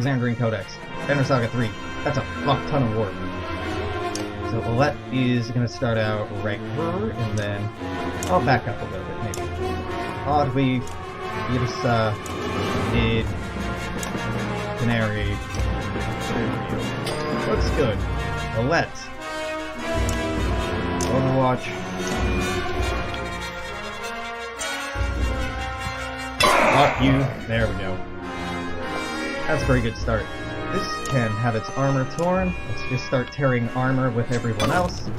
Xandrian Codex. Banner Saga 3. That's a fuck ton of work. So Olette is going to start out right here, and then I'll back up a little bit, maybe. Oddly, Irsa, Mid, Canary. Looks good. Olette. Overwatch. Fuck you. There we go. That's a very good start. This can have its armor torn. Let's just start tearing armor with everyone else.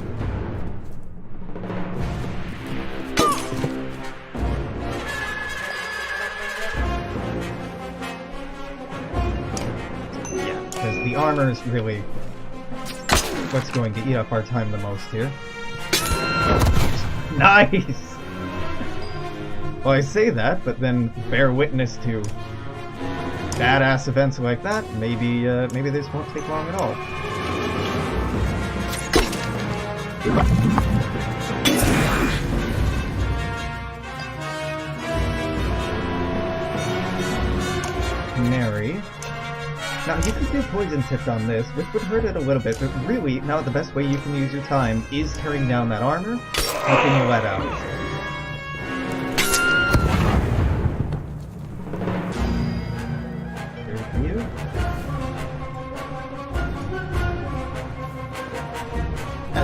Yeah, because the armor is really what's going to eat up our time the most here. Nice! Well, I say that, but then bear witness to badass events like that, maybe this won't take long at all. Canary. Now, you could do poison tipped on this, which would hurt it a little bit, but really, now the best way you can use your time is tearing down that armor, helping you let out.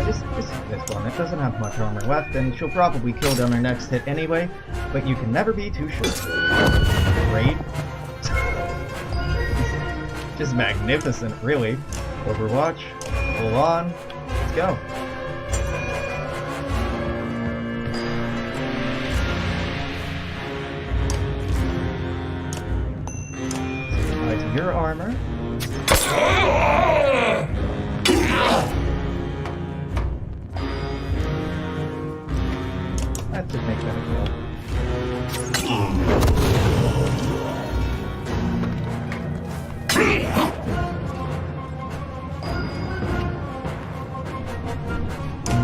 Just this one. It doesn't have much armor left, and she'll probably kill it on her next hit anyway, but you can never be too sure. Great. Just magnificent, really. Overwatch. Full on. Let's go. Apply to your armor. That should make that a kill.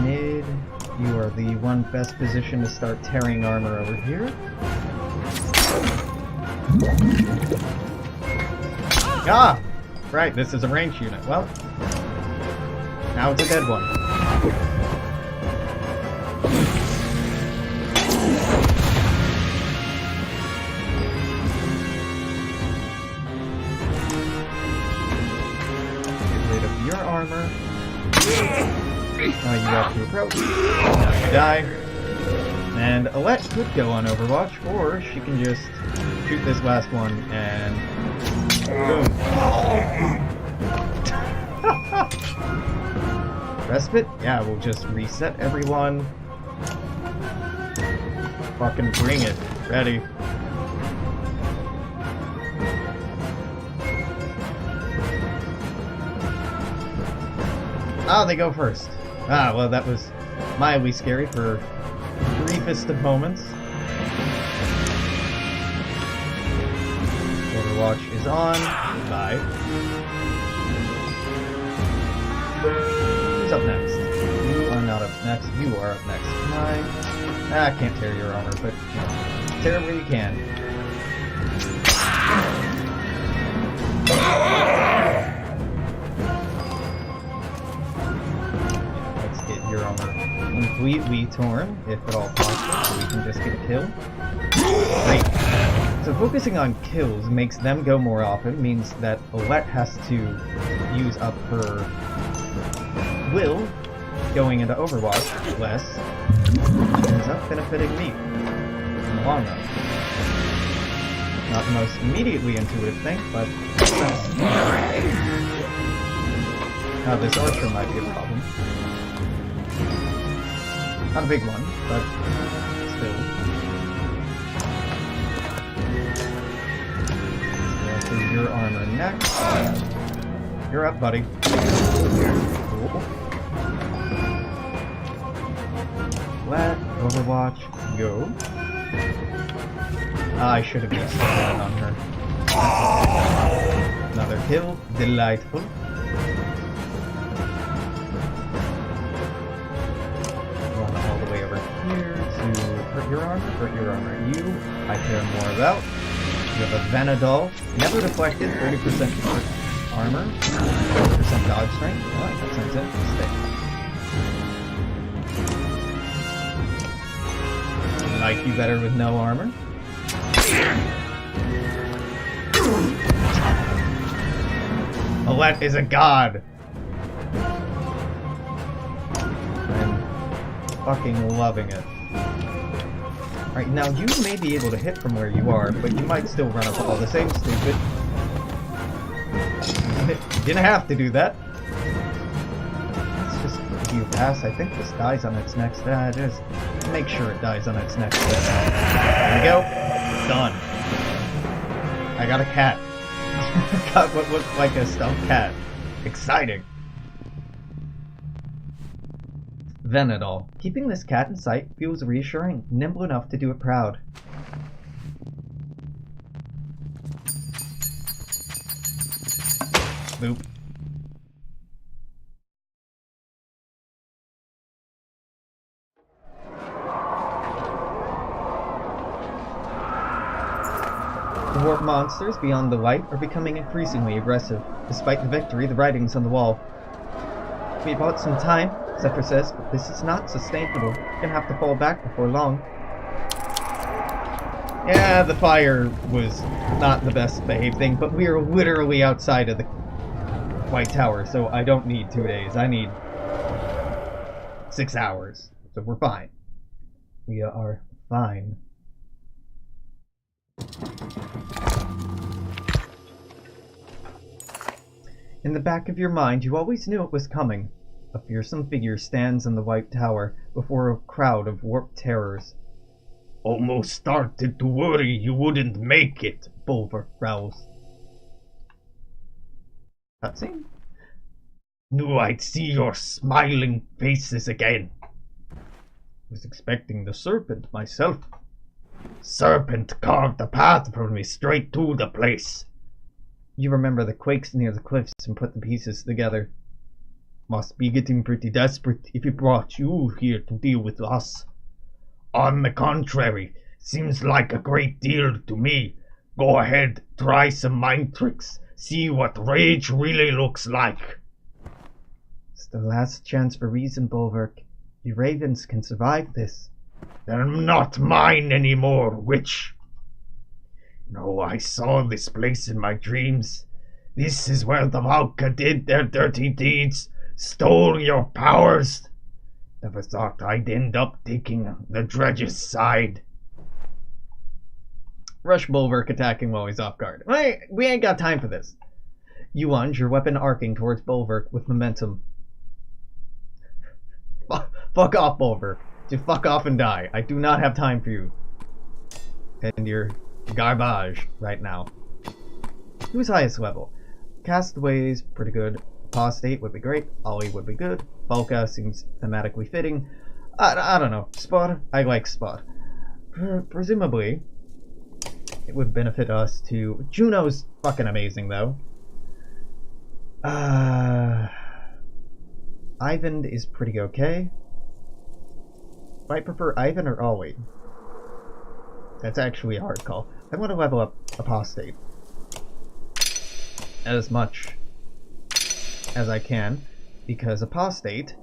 Mid, you are the one best position to start tearing armor over here. Ah! Right, this is a ranged unit. Well, now it's a dead one. Your armor. Now you have to approach. Now you die. And Olette could go on Overwatch, or she can just shoot this last one and boom. Respite? Yeah, we'll just reset everyone. Fucking bring it. Ready. Ah, they go first. Ah, well, that was mildly scary for the briefest of moments. Overwatch is on. Goodbye. Who's up next? You are not up next. You are up next. I can't tear your armor, but you know, tear it where you can. Your armor completely torn, if at all possible, so we can just get a kill. Great. So focusing on kills makes them go more often, means that Olette has to use up her will going into Overwatch less. Ends up benefiting me in the long run. Not the most immediately intuitive thing, but now this archer might be a problem. Not a big one, but still. Go through your armor next. You're up, buddy. Cool. Let Overwatch go. I should have just landed on her. Another kill. Delightful. Here to hurt your armor. You, I care more about. You have a Vanadol, never deflected, 30% armor, 30% dodge strength. Oh, that sounds interesting. I like you better with no armor. Alette is a god! I'm fucking loving it. Alright, now you may be able to hit from where you are, but you might still run up all the same stupid. You didn't have to do that. Let's just view pass. I think this dies on its next... just make sure it dies on its next step. There we go. Done. I got a cat. Got what looked like a stuffed cat. Exciting. Venadol. Keeping this cat in sight feels reassuring, nimble enough to do it proud. Boop. The warp monsters beyond the light are becoming increasingly aggressive. Despite the victory, the writing's on the wall. We bought some time, Zephyr says, but this is not sustainable. We're gonna have to fall back before long. Yeah, the fire was not the best behaved thing, but we are literally outside of the White Tower, so I don't need 2 days. I need 6 hours. So we're fine. We are fine. In the back of your mind, you always knew it was coming. A fearsome figure stands in the White Tower before a crowd of warped terrors. Almost started to worry you wouldn't make it, Bulwark growls. Cutscene? Knew I'd see your smiling faces again. Was expecting the serpent myself. Serpent carved a path for me straight to the place. You remember the quakes near the cliffs and put the pieces together. Must be getting pretty desperate if it brought you here to deal with us. On the contrary, seems like a great deal to me. Go ahead, try some mind tricks. See what rage really looks like. It's the last chance for reason, Bulwark. You ravens can survive this. They're not mine anymore, witch. No, I saw this place in my dreams. This is where the Valka did their dirty deeds, stole your powers. Never thought I'd end up taking the Dredge's side. Rush Bulwark attacking while he's off guard. We ain't got time for this. You lunge, your weapon arcing towards Bulwark with momentum. Fuck off, Bulwark. Just fuck off and die. I do not have time for you. And you're garbage right now. Who's highest level? Castaways, pretty good. Apostate would be great. Ollie would be good. Volca seems thematically fitting. I don't know. Spot? I like Spot. Presumably, it would benefit us to... Juno's fucking amazing, though. Ivan is pretty okay. I prefer Ivan or Ollie. That's actually a hard call. I want to level up Apostate as much as I can, because Apostate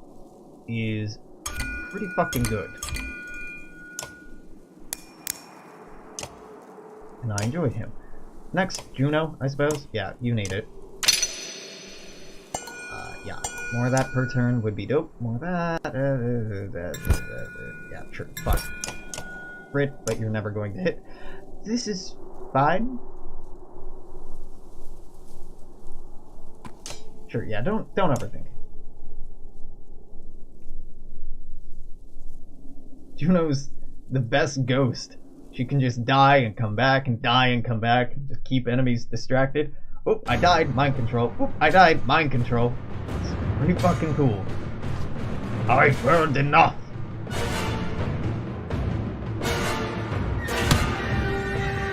is pretty fucking good. And I enjoy him. Next, Juno, I suppose? Yeah, you need it. Yeah. More of that per turn would be dope. More of that. Yeah, sure. Fine. Crit, but you're never going to hit. This is fine. Sure, yeah, don't overthink. Juno's the best ghost. She can just die and come back and die and come back. Just keep enemies distracted. Oop, I died. Mind control. Oop, I died. Mind control. It's pretty fucking cool. I've heard enough.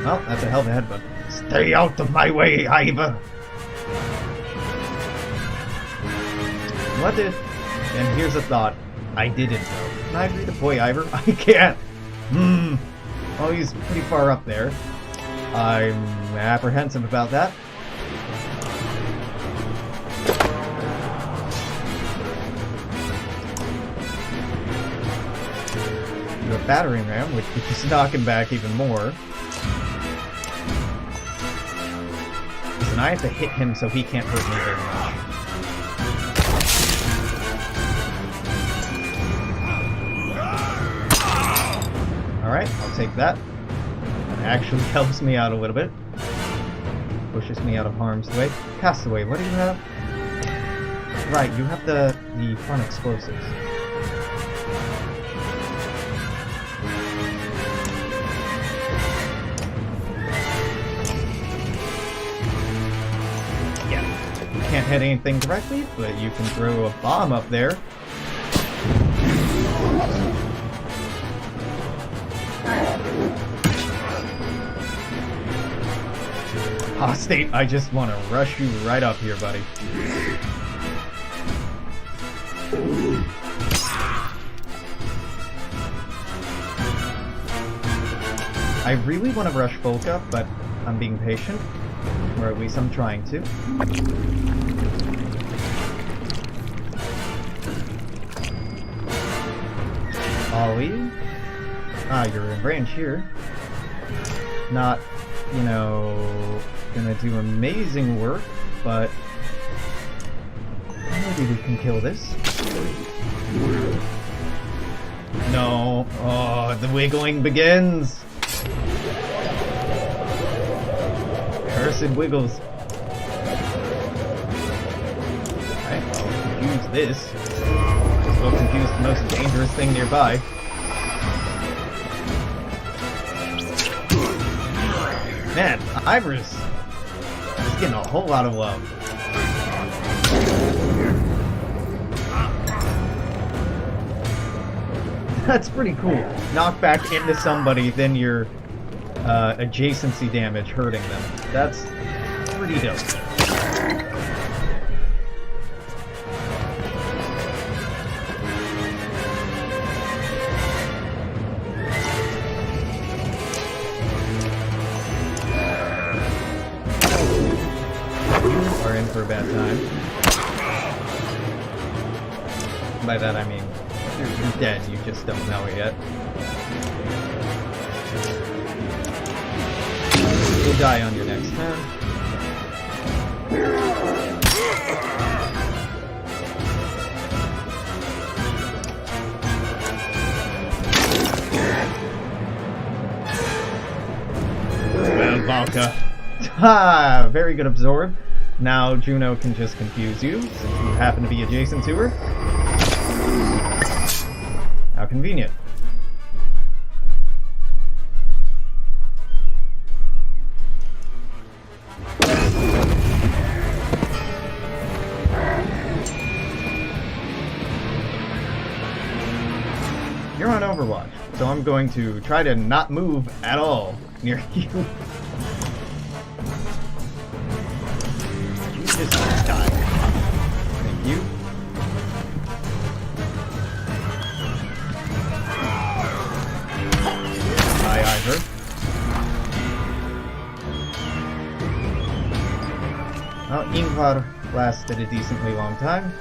Well, that's a hell of a headbutt. Stay out of my way, Ivor. What if... And here's a thought. I didn't know. Can I redeploy Ivor? I can't. Oh, he's pretty far up there. I'm apprehensive about that. You have battering ram, which is knocking back even more. And I have to hit him so he can't hurt me very much. Alright, I'll take that. It actually helps me out a little bit. Pushes me out of harm's way. Castaway, what do you have? Right, you have the front explosives. Can't hit anything directly, but you can throw a bomb up there. Apostate, I just want to rush you right up here, buddy. I really want to rush Folk up, but I'm being patient. Or at least I'm trying to. Ollie. Ah, you're in range here. Not, you know, gonna do amazing work, but maybe we can kill this. No. Oh, the wiggling begins. Cursed wiggles. Alright, well, confuse this. We'll confuse the most dangerous thing nearby. Man, Ivor's is getting a whole lot of love. That's pretty cool. Knockback into somebody, then your adjacency damage hurting them. That's pretty dope. You are in for a bad time. By that I mean, you're dead, you just don't know it yet. You'll die on your next turn. Well, Valka. Ha! Very good absorb. Now Juno can just confuse you, since you happen to be adjacent to her. How convenient. You're on Overwatch, so I'm going to try to not move at all near you. You just die. Thank you. Hi, Ivor. Well, Ingvar lasted a decently long time.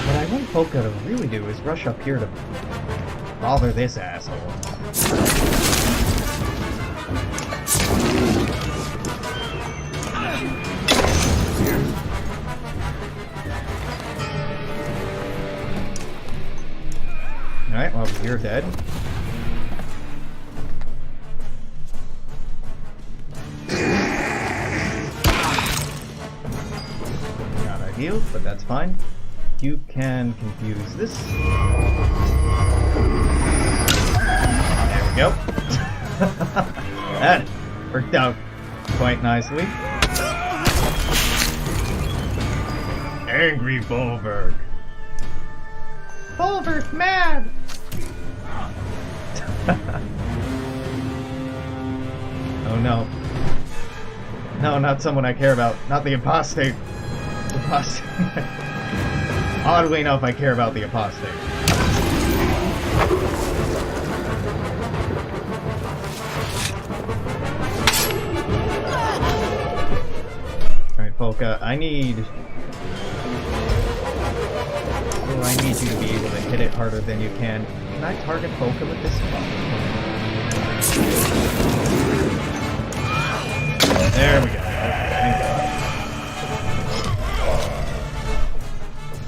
What I want Polka to really do is rush up here to bother this asshole. Alright, well, you're dead. Not ideal, but that's fine. You can confuse this. There we go. That worked out quite nicely. Angry Bolverk. Bolverk mad! Oh no. No, not someone I care about. Not the apostate. Apostate. Oddly enough, I care about the apostate. Alright, Polka, I need you to be able to hit it harder than you can. Can I target Polka with this? There we go.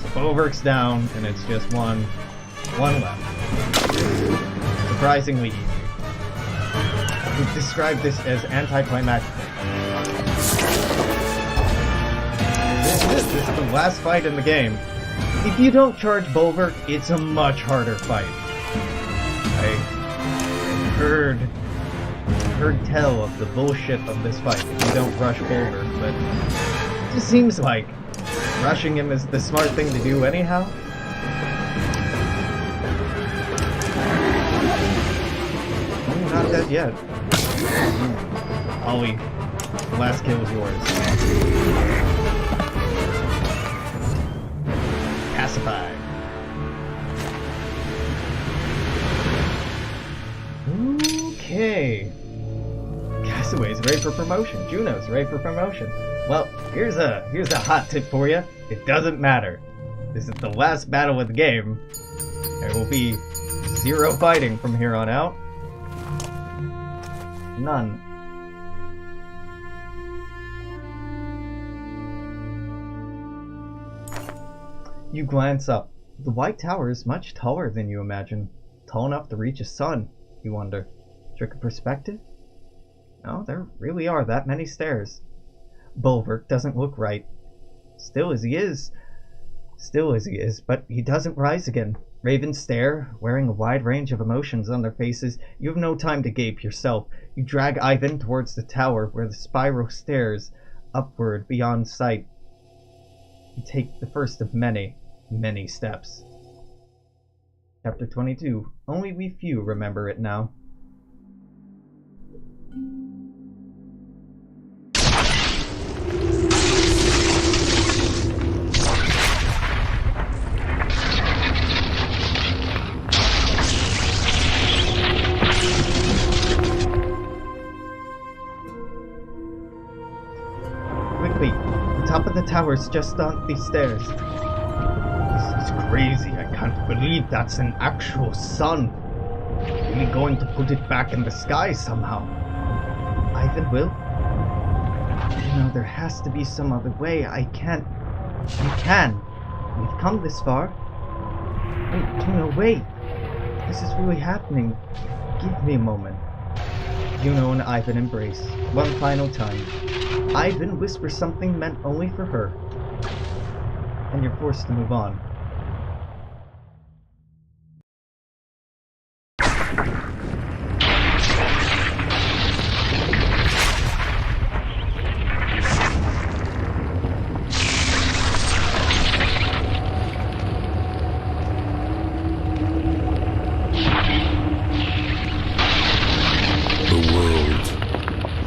So Bulwark's down, and it's just one left. Surprisingly easy. We've described this as anticlimactic. This is the last fight in the game. If you don't charge Bulwark, it's a much harder fight. I heard tell of the bullshit of this fight if you don't rush Bulwark, but it just seems like rushing him is the smart thing to do anyhow. Oh, not dead yet. Ollie, the last kill is yours. Pacified. Okay. Castaway's ready for promotion. Juno's ready for promotion. Well, here's a hot tip for you. It doesn't matter. This is the last battle of the game. There will be 0 fighting from here on out. None. You glance up. The White Tower is much taller than you imagine. Tall enough to reach a sun, you wonder. Trick of perspective? No, there really are that many stairs. Bulwark doesn't look right. Still as he is, but he doesn't rise again. Ravens stare, wearing a wide range of emotions on their faces. You have no time to gape yourself. You drag Ivan towards the tower where the spiral stairs upward beyond sight. You take the first of many, many steps. Chapter 22. Only we few remember it now. Quickly, the top of the tower's just on these stairs. This is crazy. I can't believe that's an actual sun. We're going to put it back in the sky somehow. Ivan will? You know, there has to be some other way. I can't. You can. We've come this far. Wait, Juno, wait. This is really happening. Give me a moment. Juno and Ivan embrace, one final time. Ivan whispers something meant only for her. And you're forced to move on.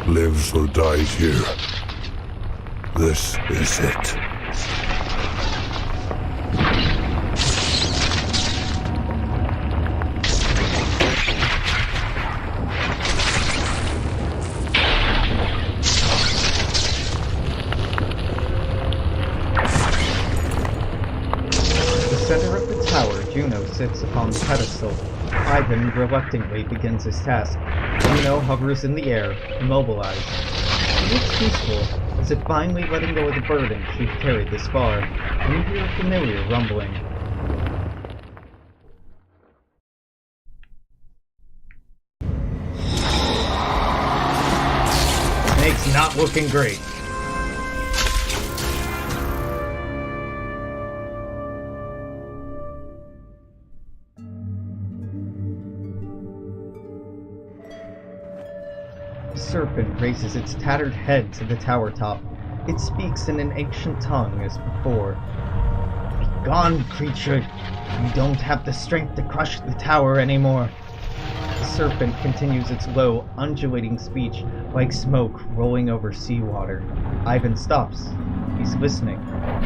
Lives or dies here. This is it. The center of the tower, Juno sits upon the pedestal. Ivan reluctantly begins his task. Juno hovers in the air, immobilized. She looks peaceful, as if finally letting go of the burden she'd carried this far, and you hear a familiar rumbling. Snake's not looking great. The serpent raises its tattered head to the tower top. It speaks in an ancient tongue as before. Be gone, creature! You don't have the strength to crush the tower anymore. The serpent continues its low, undulating speech, like smoke rolling over seawater. Ivan stops. He's listening. What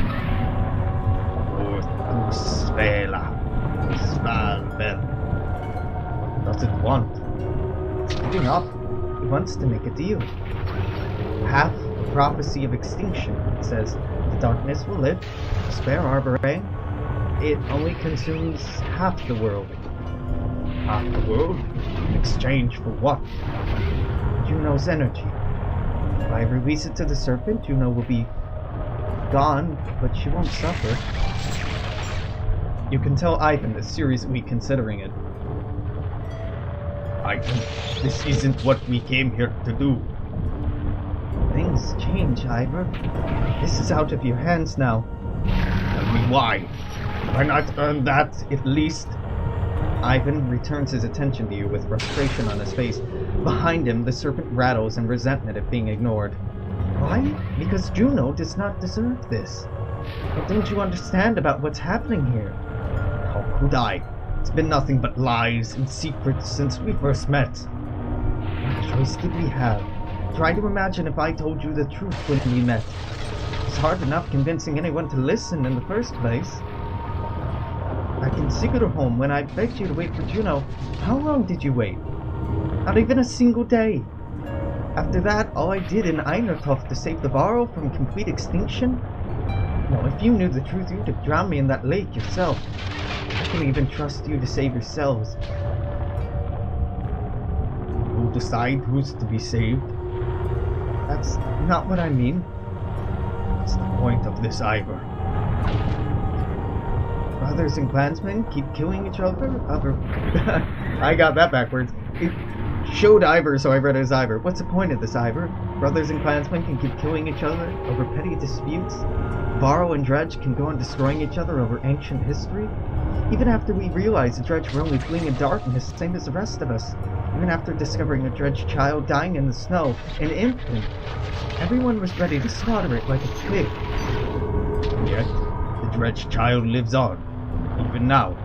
does it want? It's giving up. It wants to make a deal. Half a prophecy of extinction. It says, the darkness will live. Spare Arboré. It only consumes half the world. Half the world? In exchange for what? Juno's energy. If I release it to the serpent, Juno will be gone, but she won't suffer. You can tell Ivan is seriously considering it. Ivan, this isn't what we came here to do. Things change, Ivor. This is out of your hands now. Tell me why. Why not earn that, at least? Ivan returns his attention to you with frustration on his face. Behind him, the serpent rattles in resentment at being ignored. Why? Because Juno does not deserve this. What don't you understand about what's happening here? How could I? It's been nothing but lies and secrets since we first met. What choice did we have? Try to imagine if I told you the truth when we met. It's hard enough convincing anyone to listen in the first place. Back in Sigurd-holm, when I begged you to wait for Juno, how long did you wait? Not even a single day. After that, all I did in Einertoft to save the Varl from complete extinction? No, if you knew the truth, you'd have drowned me in that lake yourself. I couldn't even trust you to save yourselves. Who'll decide who's to be saved? That's not what I mean. What's the point of this, Ivor? Brothers and clansmen keep killing each other? I got that backwards. It showed Ivor, so I read it as Ivor. What's the point of this, Ivor? Brothers and clansmen can keep killing each other over petty disputes? Varl and Dredge can go on destroying each other over ancient history? Even after we realized the Dredge were only fleeing in darkness, same as the rest of us. Even after discovering a Dredge child dying in the snow, an infant, everyone was ready to slaughter it like a pig. And yet, the Dredge child lives on, even now.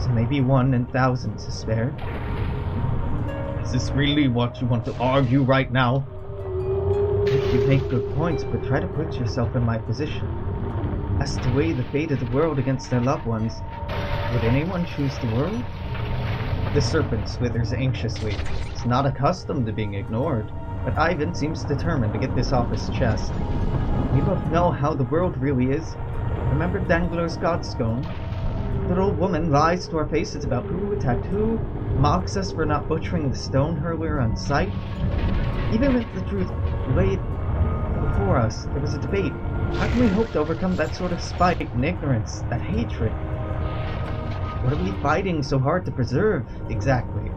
So maybe 1 in thousands is spared. Is this really what you want to argue right now? You make good points, but try to put yourself in my position. As to weigh the fate of the world against their loved ones, would anyone choose the world? The serpent slithers anxiously. It's not accustomed to being ignored, but Ivan seems determined to get this off his chest. We both know how the world really is. Remember Dangler's Godscone? The old woman lies to our faces about who attacked who, mocks us for not butchering the stone hurler on sight. Even with the truth laid before us, there was a debate. How can we hope to overcome that sort of spite and ignorance, that hatred? What are we fighting so hard to preserve, exactly?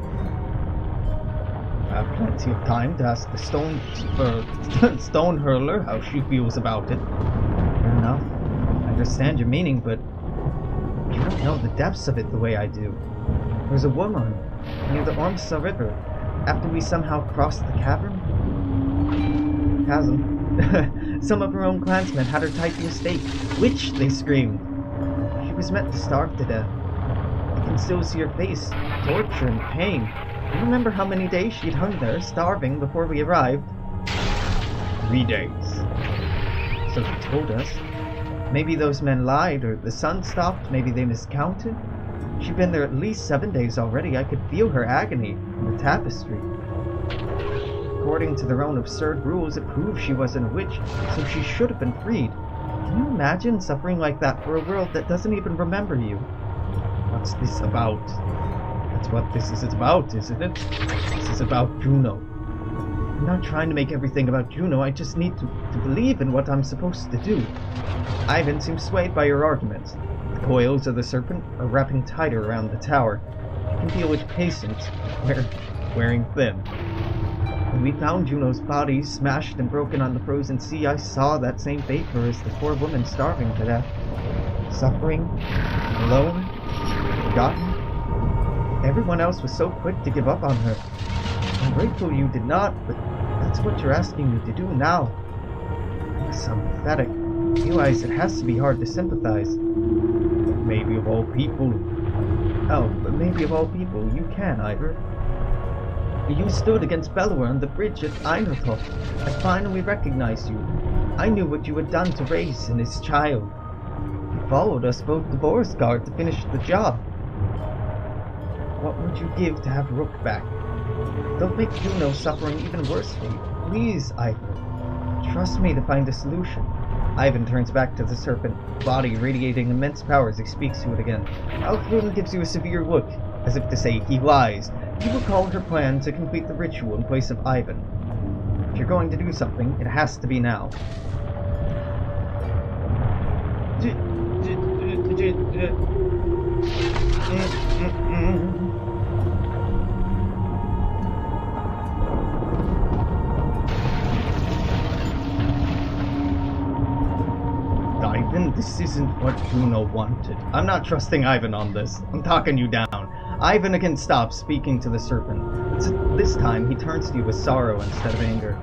I have plenty of time to ask the stone hurler how she feels about it. Fair enough. I understand your meaning, but you don't know the depths of it the way I do. There's a woman near the Ormsa River. After we somehow crossed the chasm, some of her own clansmen had her tied to a stake. Witch, they screamed. She was meant to starve to death. I can still see her face, torture and pain. Do you remember how many days she'd hung there, starving, before we arrived? 3 days. So she told us. Maybe those men lied, or the sun stopped, maybe they miscounted. She'd been there at least 7 days already. I could feel her agony in the tapestry. According to their own absurd rules, it proved she wasn't a witch, so she should have been freed. Can you imagine suffering like that for a world that doesn't even remember you? What's this about? That's what this is about, isn't it? This is about Juno. I'm not trying to make everything about Juno, I just need to believe in what I'm supposed to do. Ivan seems swayed by your arguments. The coils of the serpent are wrapping tighter around the tower. You can feel its patience wearing thin. When we found Juno's body smashed and broken on the frozen sea, I saw that same fate for her as the poor woman starving to death. Suffering, alone, forgotten. Everyone else was so quick to give up on her. I'm grateful you did not, but that's what you're asking me to do now. I'm pathetic. I realize it has to be hard to sympathize. But maybe of all people, Oh, but maybe of all people, you can, Ivor. You stood against Bellower on the bridge at Einarthop. I finally recognized you. I knew what you had done to Race and his child. You followed us both to Borisgard to finish the job. What would you give to have Rook back? Don't make Juno suffering even worse for you. Please, Ivan. Trust me to find a solution. Ivan turns back to the serpent, body radiating immense power as he speaks to it again. Alcruna gives you a severe look, as if to say he lies. You recall her plan to complete the ritual in place of Ivan. If you're going to do something, it has to be now. Ivan, this isn't what Juno wanted. I'm not trusting Ivan on this. I'm talking you down. Ivan again stops, speaking to the serpent. This time, he turns to you with sorrow instead of anger.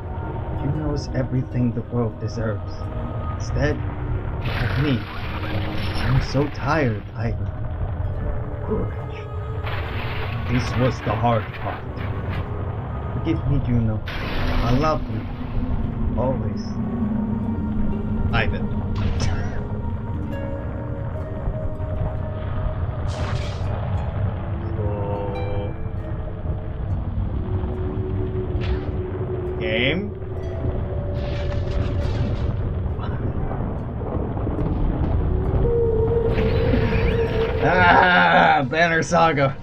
Juno's everything the world deserves. Instead, look at me. I'm so tired, Ivan. Courage. This was the hard part. Forgive me, Juno. I love you. Always. Ivan. Game. Banner Saga.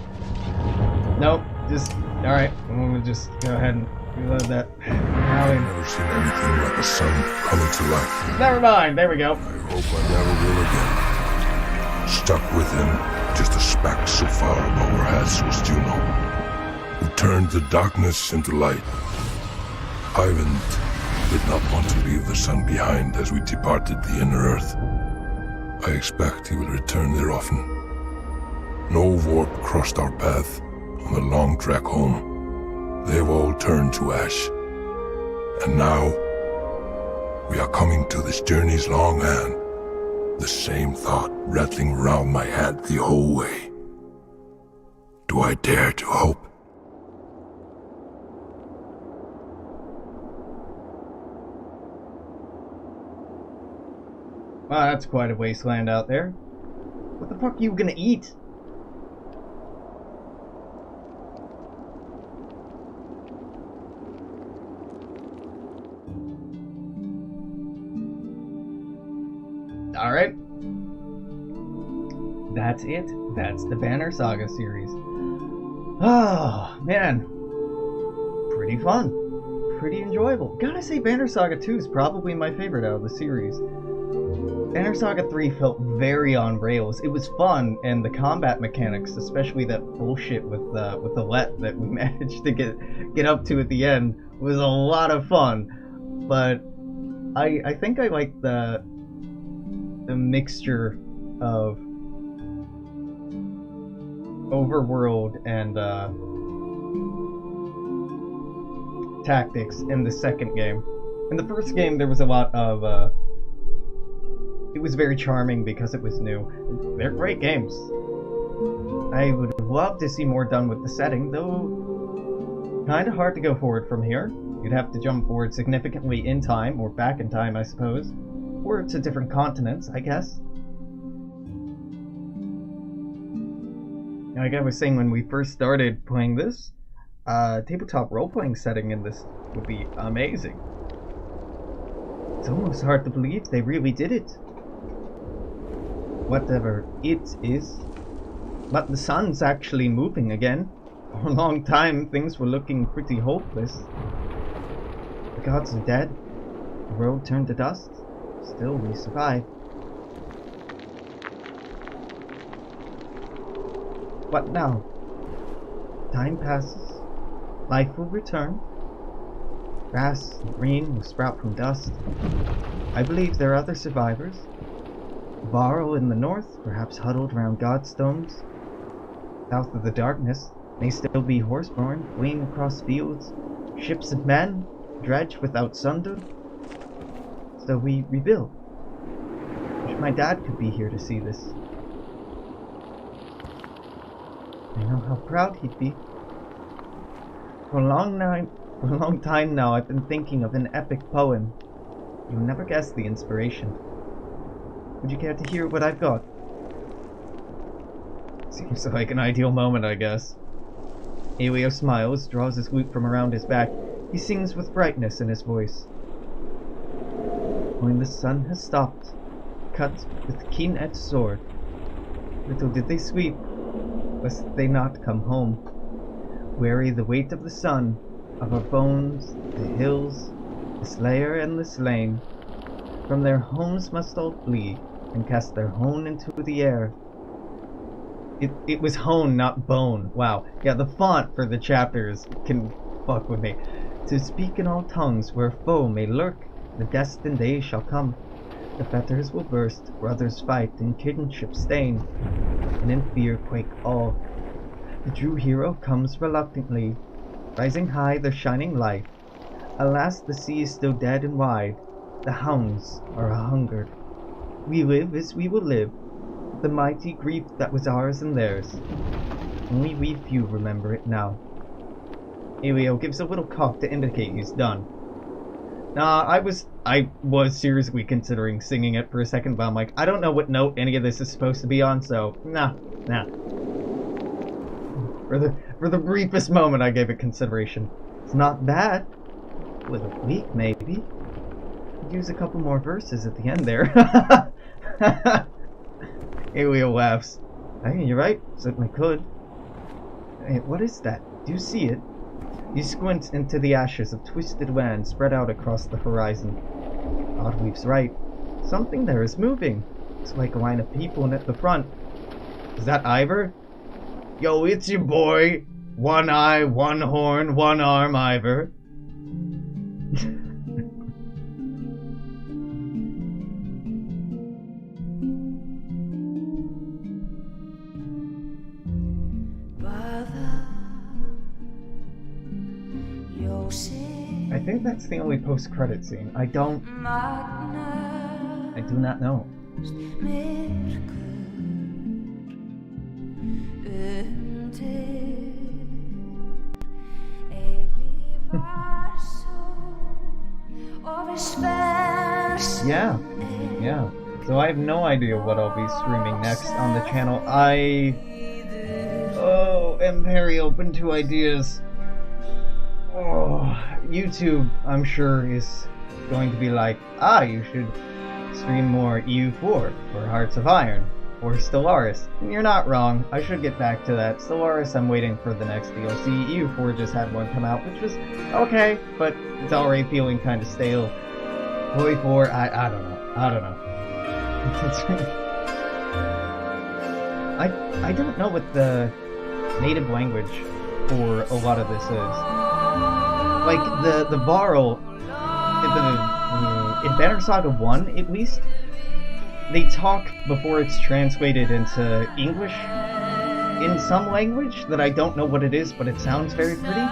Nope, just alright. We'll just go ahead and reload that. I've never seen anything like a sun coming to life. Never mind, there we go. I hope I never will again. Stuck with him, just a speck so far above our heads was Juno, who turned the darkness into light. Ivan did not want to leave the sun behind as we departed the inner earth. I expect he will return there often. No warp crossed our path on the long trek home. They've all turned to ash. And now, we are coming to this journey's long end. The same thought rattling around my head the whole way. Do I dare to hope? Wow, that's quite a wasteland out there. What the fuck are you gonna eat? Alright. That's it. That's the Banner Saga series. Oh, man. Pretty fun. Pretty enjoyable. Gotta say, Banner Saga 2 is probably my favorite out of the series. Banner Saga 3 felt very on rails. It was fun, and the combat mechanics, especially that bullshit with the let that we managed to get up to at the end, was a lot of fun. But I think I like the mixture of overworld and tactics in the second game. In the first game, there was a lot of it was very charming because it was new. They're great games. I would love to see more done with the setting, though kinda hard to go forward from here. You'd have to jump forward significantly in time, or back in time, I suppose. Or to different continents, I guess. Like I was saying when we first started playing this, tabletop role-playing setting in this would be amazing. It's almost hard to believe they really did it. Whatever it is. But the sun's actually moving again. For a long time, things were looking pretty hopeless. The gods are dead. The world turned to dust. Still, we survived. What now? Time passes. Life will return. Grass and green will sprout from dust. I believe there are other survivors. Varl in the north, perhaps huddled around godstones. South of the darkness may still be horseborn, fleeing across fields. Ships and men, dredged without sunder. So we rebuild. Wish my dad could be here to see this. I know how proud he'd be. For a long time now, I've been thinking of an epic poem. You'll never guess the inspiration. Would you care to hear what I've got? Seems like an ideal moment, I guess. Elio smiles, draws his lute from around his back. He sings with brightness in his voice. When the sun has stopped, cut with keen-edged sword, little did they sweep, lest they not come home. Weary the weight of the sun, of our bones, the hills, the slayer and the slain, from their homes must all flee, and cast their hone into the air. It was hone, not bone. Wow. Yeah, the font for the chapters can fuck with me. To speak in all tongues where foe may lurk, the destined day shall come. The fetters will burst, brothers fight, and kinship stain, and in fear quake all. The true hero comes reluctantly, rising high their shining light. Alas, the sea is still dead and wide, the hounds are a-hungered. We live as we will live, the mighty grief that was ours and theirs. Only we few remember it now. Elio gives a little cough to indicate he's done. Nah, I was seriously considering singing it for a second, but I'm like, I don't know what note any of this is supposed to be on, so nah. For the briefest moment, I gave it consideration. It's not bad. A little weak, maybe. Could use a couple more verses at the end there. Elio laughs. Hey, you're right. Certainly could. Hey, what is that? Do you see it? You squint into the ashes of twisted land spread out across the horizon. Oddleaf's right. Something there is moving. It's like a line of people at the front. Is that Ivor? Yo, it's your boy. One eye, one horn, one arm, Ivor. I think that's the only post-credit scene. I do not know. Yeah. So I have no idea what I'll be streaming next on the channel. I am very open to ideas. YouTube, I'm sure, is going to be like, you should stream more EU4 or Hearts of Iron or Stellaris. And you're not wrong. I should get back to that. Stellaris, I'm waiting for the next DLC. EU4 just had one come out, which was okay, but it's already feeling kind of stale. Hoi 4, I don't know. I don't know what the native language for a lot of this is. Like, the Varl, in Banner Saga 1, at least, they talk before it's translated into English in some language that I don't know what it is, but it sounds very pretty.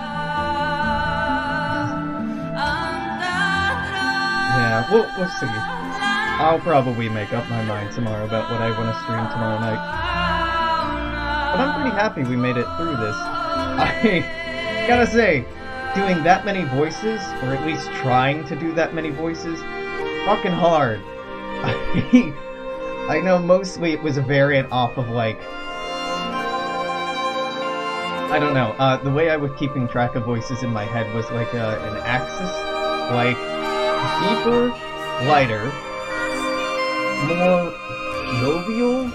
Yeah, we'll see. I'll probably make up my mind tomorrow about what I want to stream tomorrow night. But I'm pretty happy we made it through this. I gotta say, doing that many voices, or at least trying to do that many voices, fucking hard. I know mostly it was a variant off of, like, I don't know, the way I was keeping track of voices in my head was like an axis, like deeper, lighter, more jovial,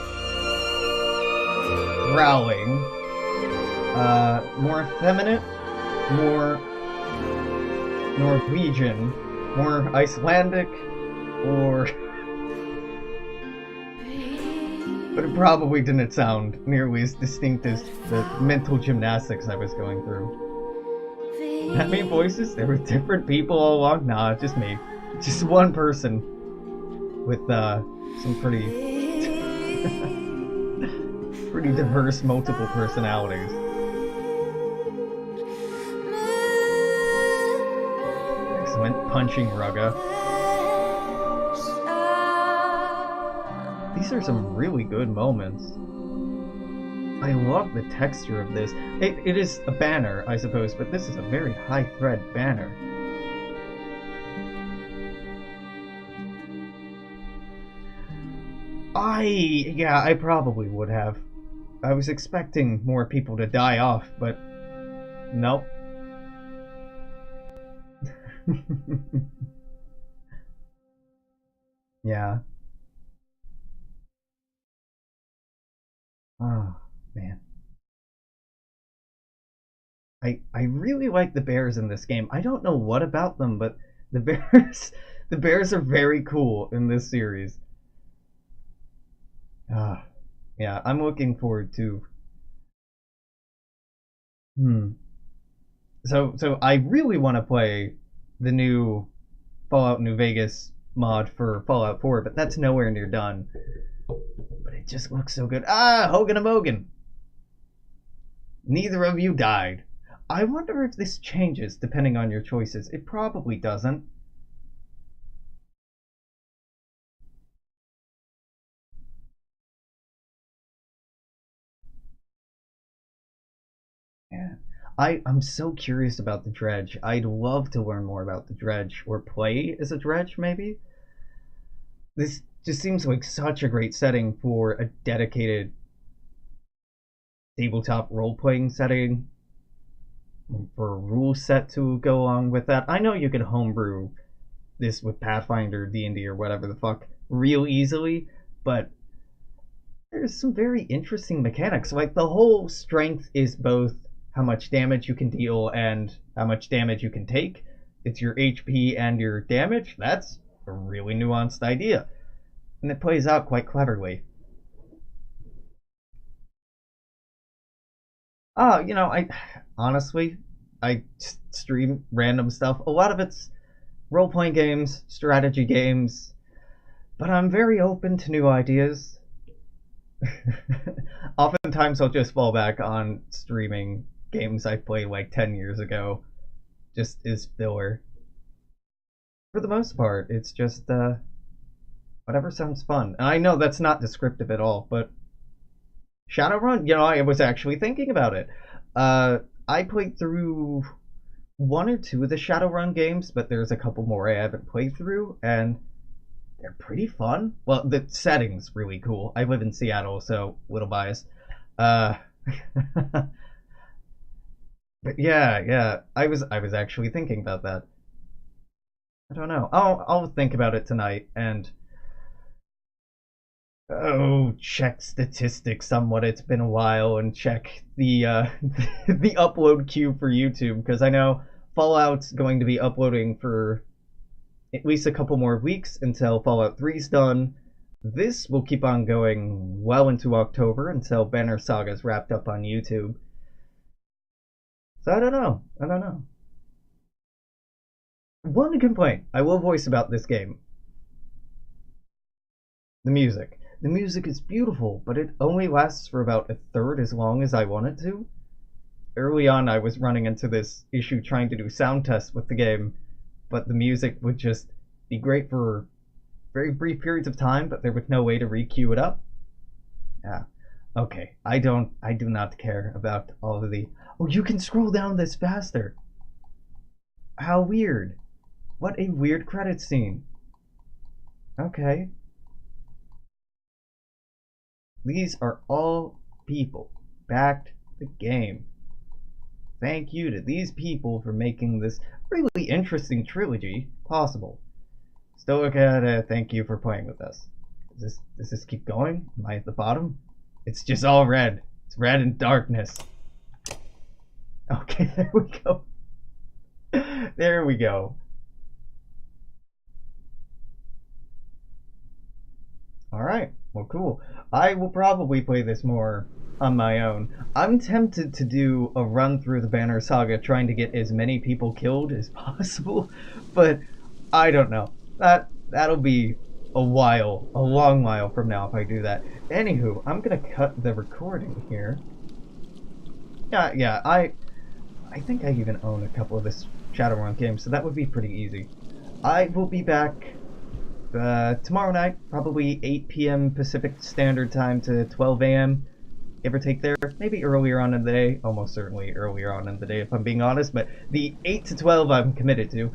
growling, more effeminate, more Norwegian, more Icelandic, or... But it probably didn't sound nearly as distinct as the mental gymnastics I was going through. That many voices? There were different people all along? Nah, just me. Just one person with some pretty pretty diverse multiple personalities. Excellent punching Rugga. These are some really good moments. I love the texture of this. It is a banner, I suppose, but this is a very high thread banner. Yeah, I probably would have. I was expecting more people to die off, but nope. Yeah. Oh, man. I really like the bears in this game. I don't know what about them, but the bears the bears are very cool in this series. Ah, yeah, I'm looking forward to. Hmm. So I really want to play the new Fallout New Vegas mod for Fallout 4, but that's nowhere near done. But it just looks so good. Ah, Hogan and Mogan. Neither of you died. I wonder if this changes depending on your choices. It probably doesn't. Yeah. I'm so curious about the dredge. I'd love to learn more about the dredge or play as a dredge, maybe. This just seems like such a great setting for a dedicated tabletop role playing setting for a rule set to go along with that. I know you can homebrew this with Pathfinder, D&D, or whatever the fuck real easily, but there's some very interesting mechanics. Like the whole strength is both how much damage you can deal and how much damage you can take. It's your HP and your damage. That's a really nuanced idea, and it plays out quite cleverly. Oh, I honestly, I stream random stuff. A lot of it's role playing games, strategy games, but I'm very open to new ideas. Oftentimes, I'll just fall back on streaming games I played like 10 years ago, just as filler. For the most part, it's just whatever sounds fun. And I know that's not descriptive at all, but Shadowrun, I was actually thinking about it. Uh, I played through one or two of the Shadowrun games, but there's a couple more I haven't played through, and they're pretty fun. Well, the setting's really cool. I live in Seattle, so a little biased. Uh, but yeah, I was actually thinking about that. I don't know. I'll think about it tonight and check statistics somewhat. It's been a while, and check the the upload queue for YouTube because I know Fallout's going to be uploading for at least a couple more weeks until Fallout 3's done. This will keep on going well into October until Banner Saga is wrapped up on YouTube. So I don't know. I don't know. One complaint I will voice about this game: the music. The music is beautiful, but it only lasts for about a third as long as I want it to. Early on, I was running into this issue trying to do sound tests with the game, but the music would just be great for very brief periods of time, but there was no way to re-queue it up. Yeah. Okay. I do not care about all of the. Oh, you can scroll down this faster. How weird. What a weird credit scene. Okay. These are all people backed the game. Thank you to these people for making this really interesting trilogy possible. Stoica, thank you for playing with us. Does this keep going? Am I at the bottom? It's just all red. It's red and darkness. Okay, there we go. There we go. Alright, well cool. I will probably play this more on my own. I'm tempted to do a run through the Banner Saga trying to get as many people killed as possible, but I don't know. That'll be a long while from now if I do that. Anywho, I'm gonna cut the recording here. Yeah, I think I even own a couple of this Shadowrun games, so that would be pretty easy. I will be back tomorrow night, probably 8 p.m. Pacific Standard Time to 12 a.m. give or take there. Maybe earlier on in the day, almost certainly earlier on in the day if I'm being honest, but the 8 to 12 I'm committed to.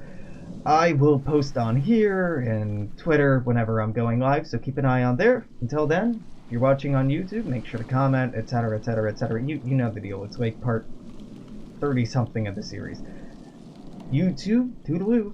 I will post on here and Twitter whenever I'm going live, so keep an eye on there. Until then, if you're watching on YouTube, make sure to comment, etc, etc, etc. You know the deal. It's like part 30-something of the series. YouTube, toodaloo.